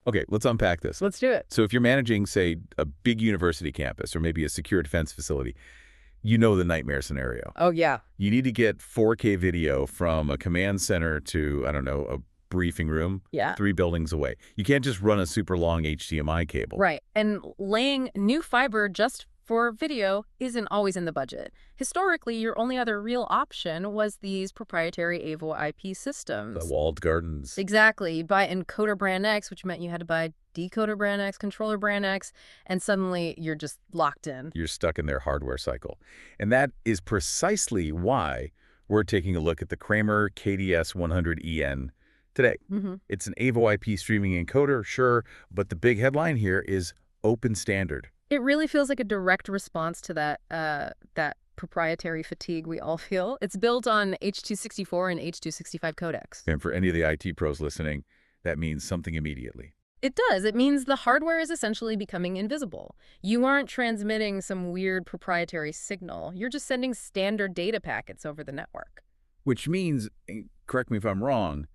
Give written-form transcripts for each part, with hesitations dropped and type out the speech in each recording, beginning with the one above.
Okay, let's unpack this. Let's do it. So if you're managing, say, a big university campus or maybe a secure defense facility, you know the nightmare scenario. Oh, yeah. You need to get 4K video from a command center to, I don't know, a briefing room Yeah. 3 buildings away. You can't just run a super long HDMI cable. Right. And laying new fiber just for video isn't always in the budget. Historically, your only other real option was these proprietary AVoIP systems. The walled gardens. Exactly. You'd buy encoder brand X, which meant you had to buy decoder brand X, controller brand X, and suddenly you're just locked in. You're stuck in their hardware cycle. And that is precisely why we're taking a look at the Kramer KDS-100EN today. It's an AVoIP streaming encoder, sure, but the big headline here is open standard. It really feels like a direct response to that proprietary fatigue we all feel. It's built on H.264 and H.265 codecs. And for any of the IT pros listening, that means something immediately. It does. It means the hardware is essentially becoming invisible. You aren't transmitting some weird proprietary signal. You're just sending standard data packets over the network. Which means, correct me if I'm wrong,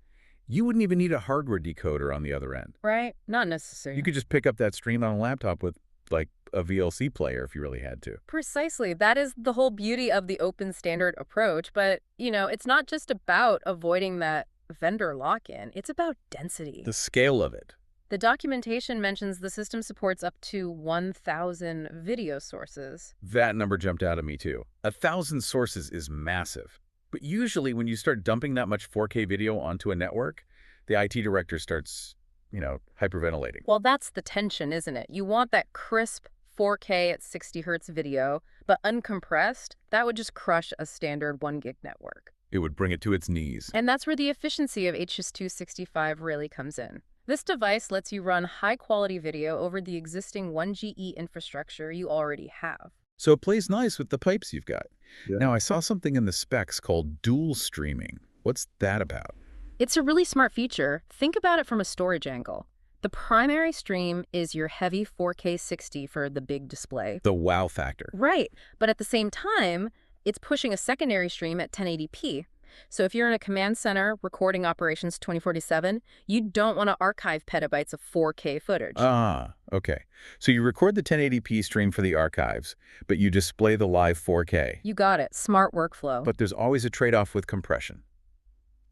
you wouldn't even need a hardware decoder on the other end. Right? Not necessary. You could just pick up that stream on a laptop with, like, a VLC player if you really had to. Precisely. That is the whole beauty of the open standard approach. But, it's not just about avoiding that vendor lock-in. It's about density. The scale of it. The documentation mentions the system supports up to 1,000 video sources. That number jumped out at me, too. 1,000 sources is massive. But usually when you start dumping that much 4K video onto a network, the IT director starts, hyperventilating. Well, that's the tension, isn't it? You want that crisp 4K at 60 hertz video, but uncompressed, that would just crush a standard 1 gig network. It would bring it to its knees. And that's where the efficiency of H.265 really comes in. This device lets you run high-quality video over the existing 1GE infrastructure you already have. So it plays nice with the pipes you've got. Yeah. Now, I saw something in the specs called dual streaming. What's that about? It's a really smart feature. Think about it from a storage angle. The primary stream is your heavy 4K 60 for the big display. The wow factor. Right. But at the same time, it's pushing a secondary stream at 1080p. So if you're in a command center recording operations 24/7, you don't want to archive petabytes of 4K footage. Ah, okay. So you record the 1080p stream for the archives, but you display the live 4K. You got it. Smart workflow. But there's always a trade-off with compression.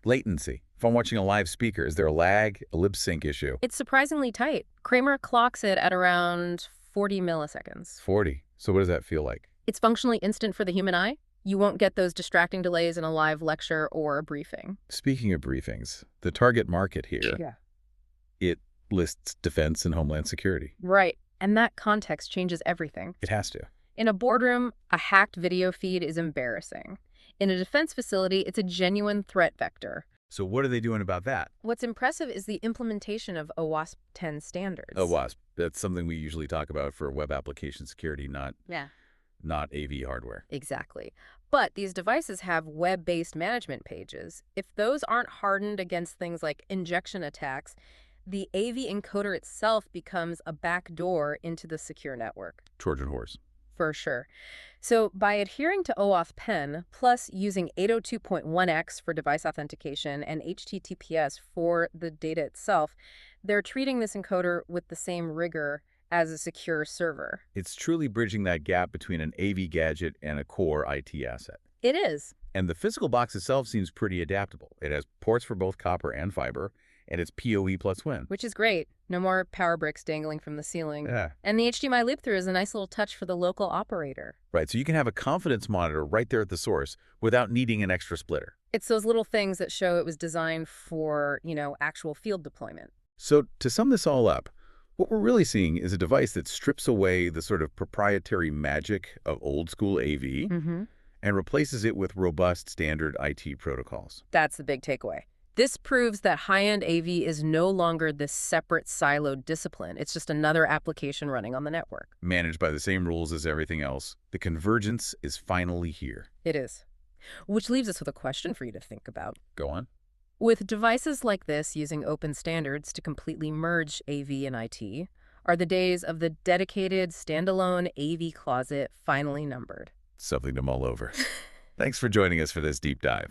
Latency. If I'm watching a live speaker, is there a lag, a lip sync issue? It's surprisingly tight. Kramer clocks it at around 40 milliseconds. 40. So what does that feel like? It's functionally instant for the human eye. You won't get those distracting delays in a live lecture or a briefing. Speaking of briefings, the target market here, it lists defense and homeland security. Right. And that context changes everything. It has to. In a boardroom, a hacked video feed is embarrassing. In a defense facility, it's a genuine threat vector. So what are they doing about that? What's impressive is the implementation of OWASP 10 standards. OWASP. That's something we usually talk about for web application security, not AV hardware. Exactly. But these devices have web-based management pages. If those aren't hardened against things like injection attacks, the AV encoder itself becomes a backdoor into the secure network. Trojan horse. For sure. So by adhering to OAuth 10, plus using 802.1x for device authentication and HTTPS for the data itself, they're treating this encoder with the same rigor as a secure server. It's truly bridging that gap between an AV gadget and a core IT asset. It is. And the physical box itself seems pretty adaptable. It has ports for both copper and fiber, and it's PoE plus WIN. Which is great. No more power bricks dangling from the ceiling. Yeah. And the HDMI loop-through is a nice little touch for the local operator. Right, so you can have a confidence monitor right there at the source without needing an extra splitter. It's those little things that show it was designed for, actual field deployment. So to sum this all up, what we're really seeing is a device that strips away the sort of proprietary magic of old-school AV and replaces it with robust standard IT protocols. That's the big takeaway. This proves that high-end AV is no longer this separate siloed discipline. It's just another application running on the network. Managed by the same rules as everything else, the convergence is finally here. It is. Which leaves us with a question for you to think about. Go on. With devices like this using open standards to completely merge AV and IT, are the days of the dedicated standalone AV closet finally numbered? Something to mull over. Thanks for joining us for this deep dive.